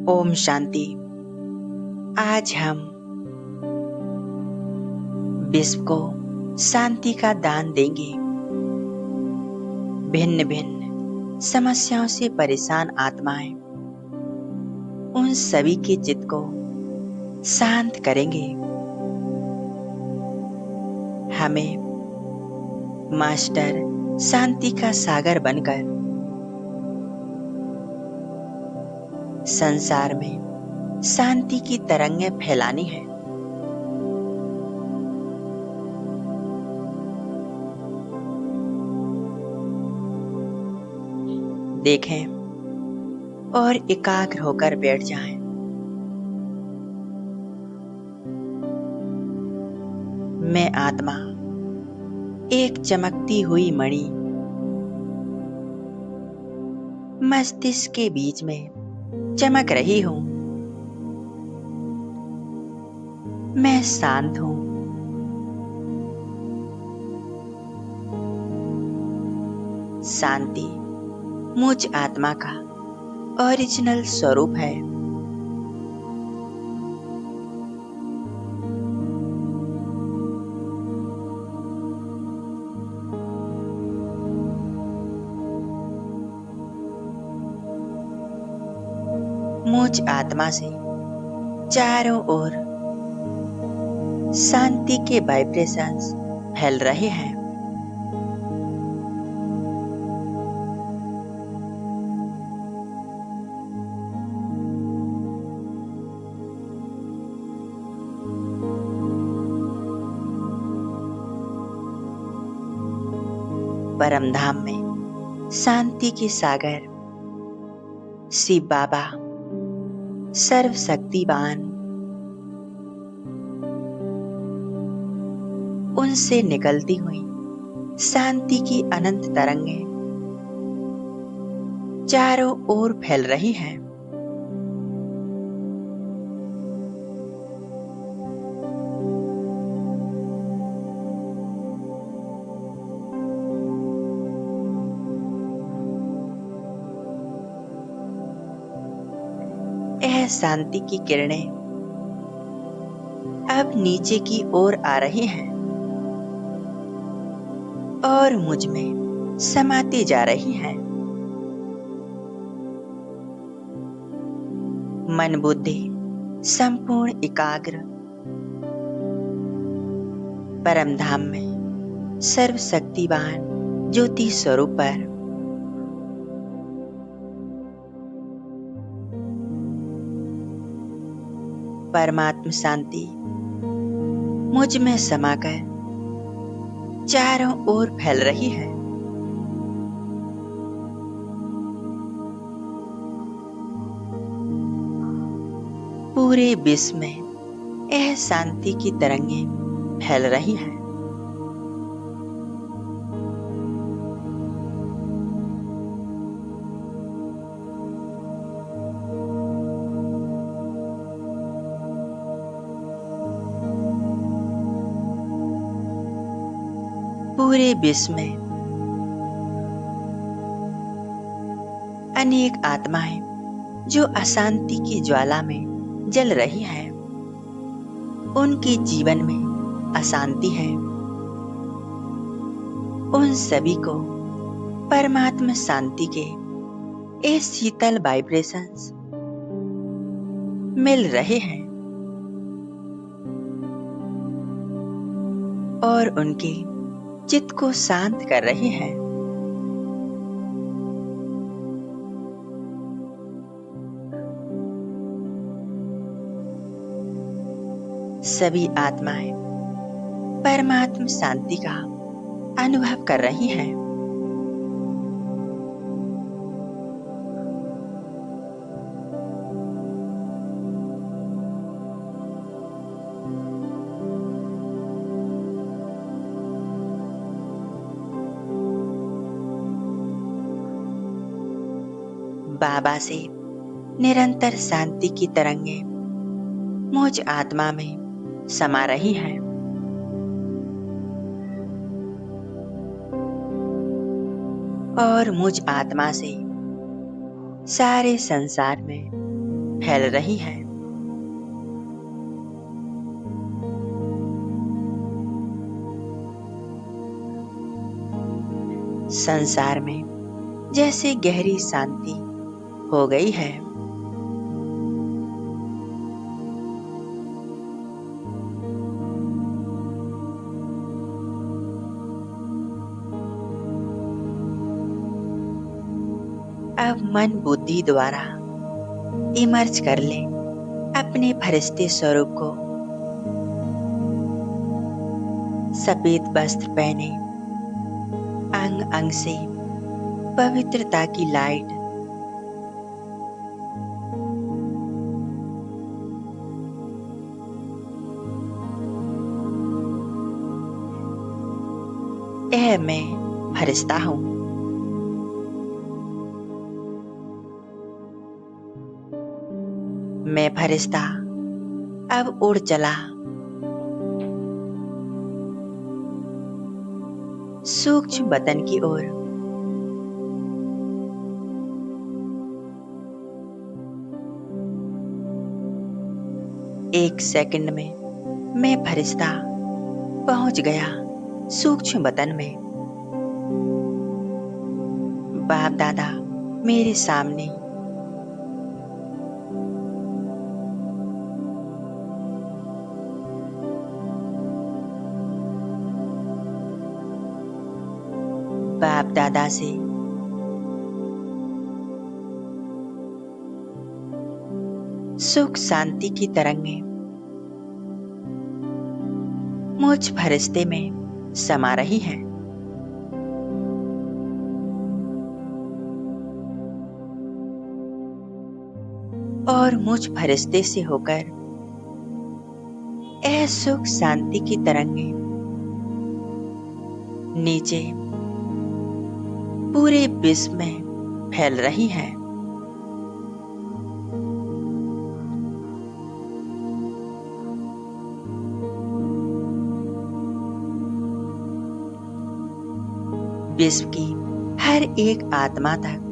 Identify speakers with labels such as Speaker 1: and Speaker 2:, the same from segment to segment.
Speaker 1: ओम शांति। आज हम विश्व को शांति का दान देंगे। भिन्न भिन्न समस्याओं से परेशान आत्माएं उन सभी के चित्त को शांत करेंगे। हमें मास्टर शांति का सागर बनकर संसार में शांति की तरंगें फैलानी है। देखें और एकाग्र होकर बैठ जाएं। मैं आत्मा एक चमकती हुई मणि मस्तिष्क के बीच में चमक रही हूं। मैं शांत हूं। शांति मुझ आत्मा का ओरिजिनल स्वरूप है। मुझ आत्मा से चारों ओर शांति के वाइब्रेशंस फैल रहे हैं। परम धाम में शांति के सागर शिव बाबा सर्वशक्तिवान उनसे निकलती हुई शांति की अनंत तरंगें चारों ओर फैल रही हैं। यह शांति की किरणें अब नीचे की ओर आ रही हैं और मुझ में समाती जा रही हैं। मन बुद्धि संपूर्ण एकाग्र परम धाम में सर्वशक्तिवान ज्योति स्वरूप पर परमात्म शांति मुझ में समाकर चारों ओर फैल रही है। पूरे विश्व में यह शांति की तरंगें फैल रही हैं। पूरे विश्व में अनेक आत्माएं जो अशांति की ज्वाला में जल रही हैं, उनके जीवन में अशांति है। उन सभी को परमात्मा शांति के ये शीतल वाइब्रेशंस मिल रहे हैं और उनके चित्त को शांत कर रहे हैं। सभी आत्माएं परमात्मा शांति का अनुभव कर रही हैं। बाबा से निरंतर शांति की तरंगें मुझ आत्मा में समा रही हैं। और मुझ आत्मा से सारे संसार में फैल रही है। संसार में जैसे गहरी शांति हो गई है। अब मन बुद्धि द्वारा इमर्ज कर ले अपने फरिश्ते स्वरूप को। सफेद वस्त्र पहने, अंग अंग से पवित्रता की लाइट यह मैं फरिश्ता हूं। मैं फरिश्ता अब उड़ चला सूक्ष्म वतन की ओर। एक सेकंड में मैं फरिश्ता पहुंच गया सूक्ष्म वतन में। बाप दादा मेरे सामने। बाप दादा से सुख शांति की तरंगें मुझ फरिश्ते में समा रही हैं। और मुझ फरिश्ते से होकर यह सुख शांति की तरंगें नीचे पूरे विश्व में फैल रही हैं। विश्व की हर एक आत्मा तक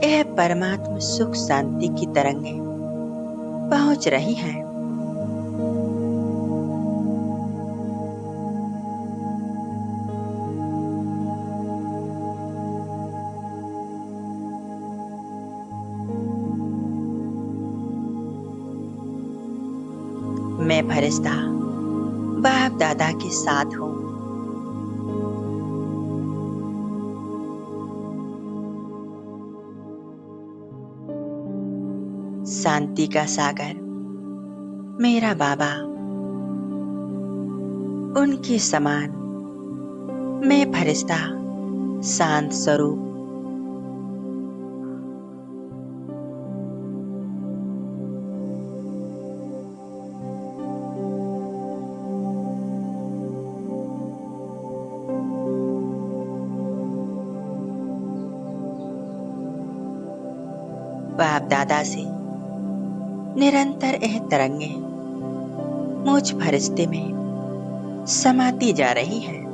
Speaker 1: यह परमात्मा सुख शांति की तरंगें पहुंच रही हैं। मैं फरिश्ता बाप दादा के साथ हूं। शांति का सागर मेरा बाबा, उनके समान मैं फरिश्ता शांत स्वरूप। बाप दादा से निरंतर यह तरंगें मुझ फरिश्ते में समाती जा रही हैं।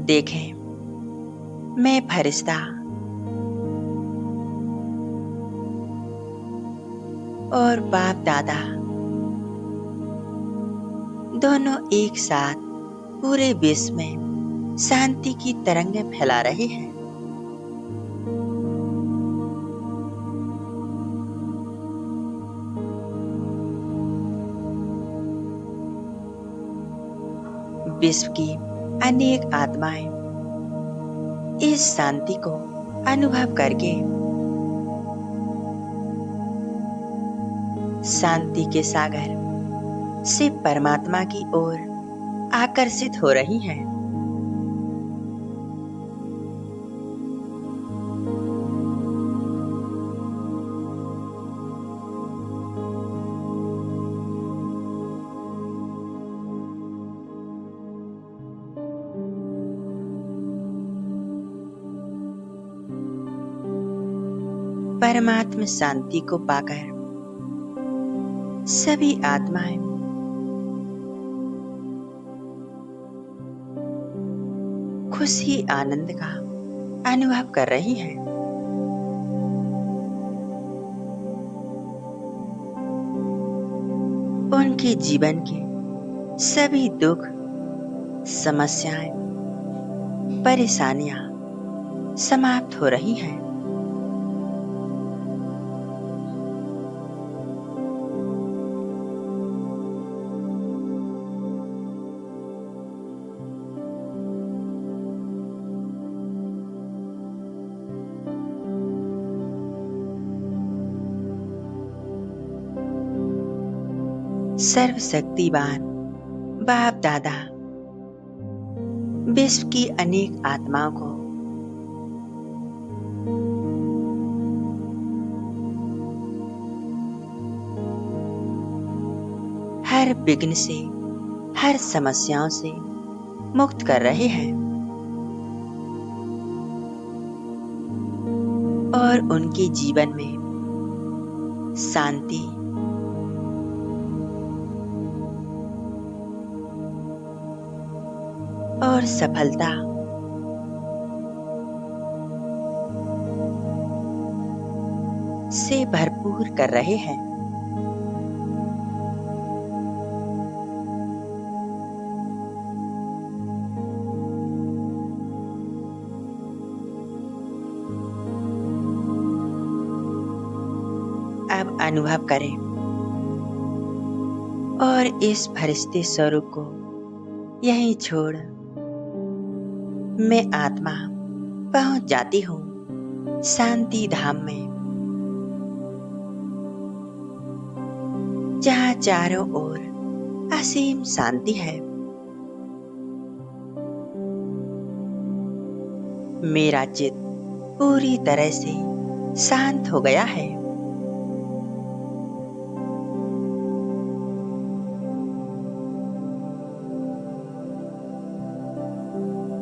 Speaker 1: देखें, मैं फरिश्ता और बाप दादा दोनों एक साथ पूरे विश्व में शांति की तरंगें फैला रहे हैं। विश्व की अनेक आत्माएं इस शांति को अनुभव करके शांति के सागर से परमात्मा की ओर आकर्षित हो रही हैं। परमात्म शांति को पाकर सभी आत्माएं खुशी आनंद का अनुभव कर रही हैं। उनके जीवन के सभी दुख, समस्याएं, परेशानियां समाप्त हो रही हैं। सर्वशक्तिवान बाप दादा विश्व की अनेक आत्माओं को हर विघ्न से, हर समस्याओं से मुक्त कर रहे हैं और उनके जीवन में शांति, और सफलता से भरपूर कर रहे हैं। अब अनुभव करें और इस फरिश्ते स्वरूप को यहीं छोड़ मैं आत्मा पहुंच जाती हूँ शांति धाम में, जहाँ चारों ओर असीम शांति है। मेरा चित्त पूरी तरह से शांत हो गया है।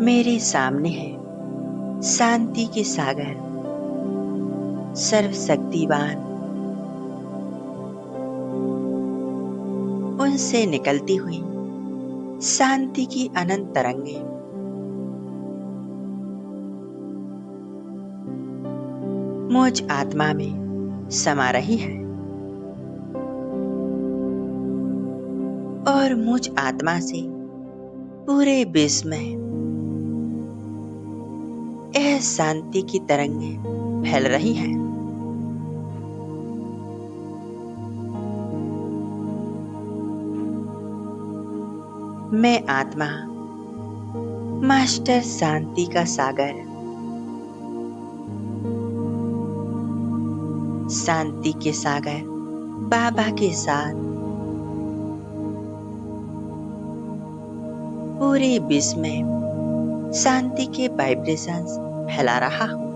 Speaker 1: मेरे सामने है शांति के सागर, सर्वशक्तिवान। उनसे निकलती हुई शांति की अनंत तरंगे मुझ आत्मा में समा रही है और मुझ आत्मा से पूरे विश्व में यह शांति की तरंगें फैल रही हैं। मैं आत्मा मास्टर शांति का सागर, शांति के सागर बाबा के साथ पूरे विश्व में शांति के वाइब्रेशंस फैला रहा हूं।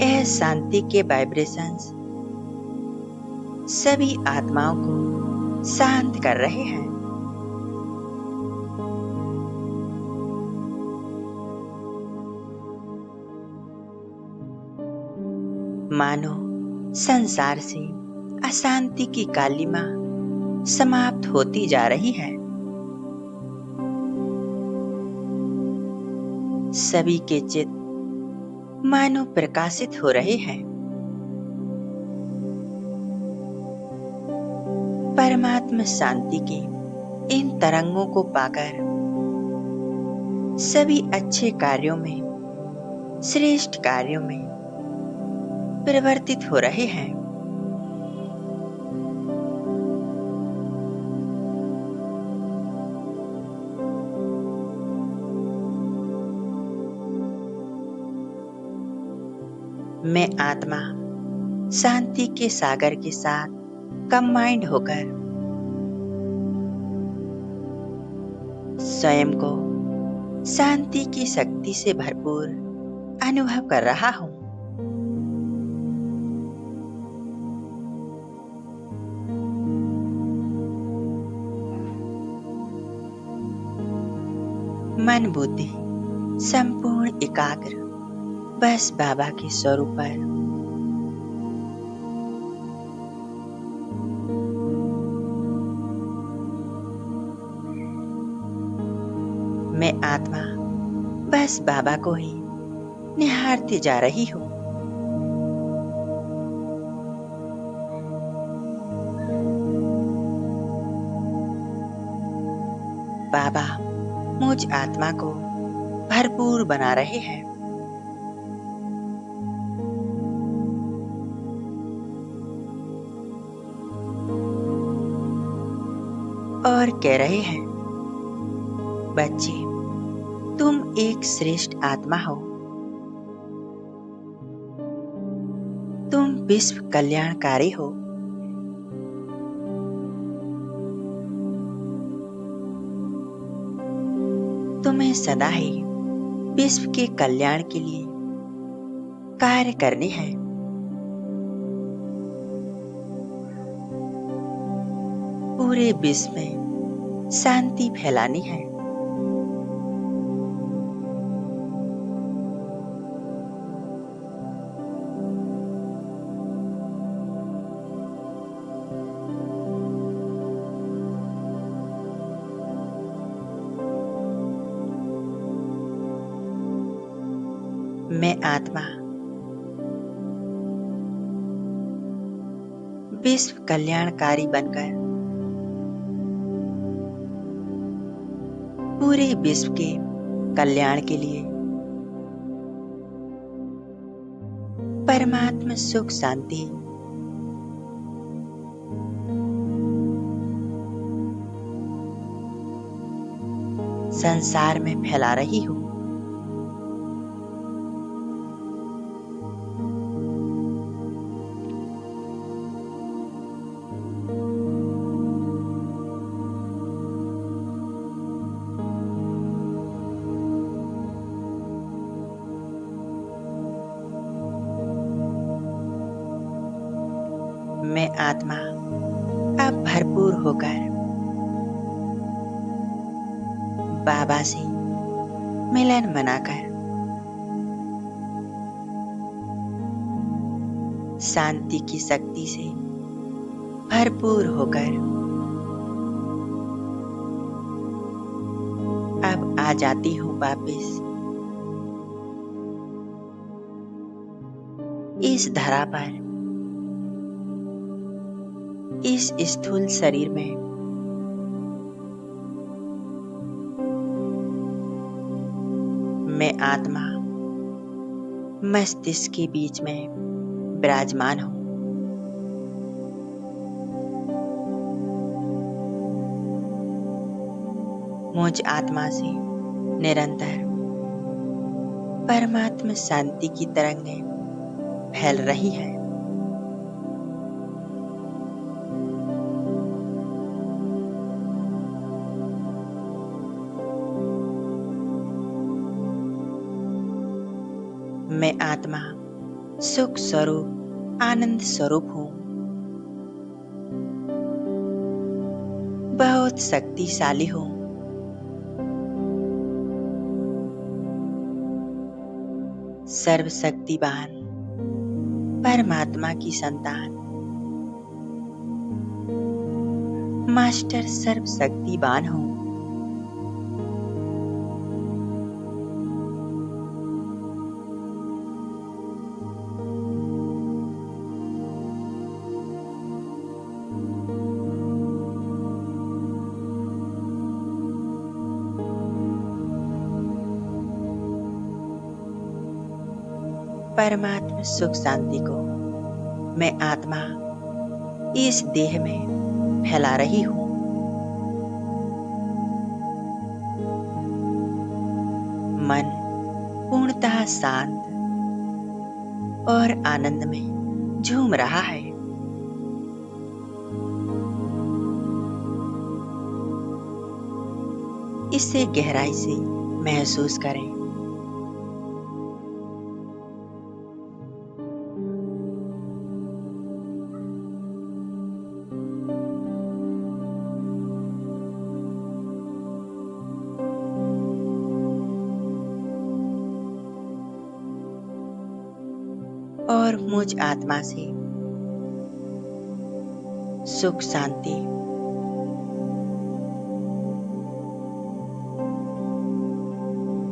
Speaker 1: यह शांति के वाइब्रेशंस सभी आत्माओं को शांत कर रहे हैं। मानो संसार से अशांति की कालिमा समाप्त होती जा रही है। सभी के चित्त मानो प्रकाशित हो रहे हैं। परमात्मा शांति के इन तरंगों को पाकर सभी अच्छे कार्यों में, श्रेष्ठ कार्यों में परिवर्तित हो रहे हैं। मैं आत्मा शांति के सागर के साथ कंबाइंड होकर स्वयं को शांति की शक्ति से भरपूर अनुभव कर रहा हूं। मन बुद्धि संपूर्ण एकाग्र बस बाबा के स्वरूप पर। मैं आत्मा बस बाबा को ही निहारती जा रही हूँ। बाबा मुझ आत्मा को भरपूर बना रहे हैं। और कह रहे हैं, बच्चे तुम एक श्रेष्ठ आत्मा हो, तुम विश्व कल्याणकारी हो। तुम्हें सदा ही विश्व के कल्याण के लिए कार्य करने हैं। पूरे विश्व में शांति फैलानी है। मैं आत्मा विश्व कल्याणकारी बनकर पूरे विश्व के कल्याण के लिए परमात्मा सुख शांति संसार में फैला रही हूँ। मैं आत्मा अब भरपूर होकर बाबा से मिलन मनाकर शांति की शक्ति से भरपूर होकर अब आ जाती हूँ वापिस इस धरा पर, इस स्थूल शरीर में। मैं आत्मा मस्तिष्क के बीच में विराजमान हूँ। मुझ आत्मा से निरंतर परमात्मा शांति की तरंगें फैल रही है। मैं आत्मा सुख स्वरूप आनंद स्वरूप हूँ। बहुत शक्तिशाली हूँ। सर्वशक्तिवान परमात्मा की संतान, मास्टर सर्वशक्तिवान हूँ। परमात्मा सुख शांति को मैं आत्मा इस देह में फैला रही हूँ। मन पूर्णतः शांत और आनंद में झूम रहा है। इसे गहराई से महसूस करें। और मुझ आत्मा से सुख शांति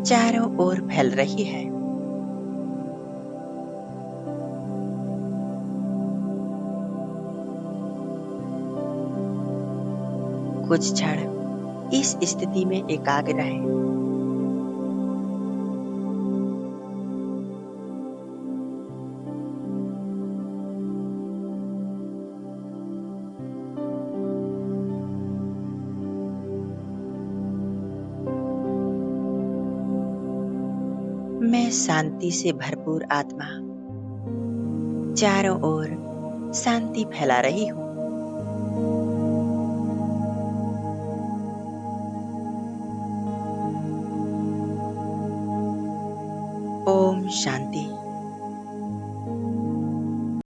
Speaker 1: चारों ओर फैल रही है। कुछ क्षण इस स्थिति में एकाग्र रहें। मैं शांति से भरपूर आत्मा चारों ओर शांति फैला रही हूँ। ओम शांति।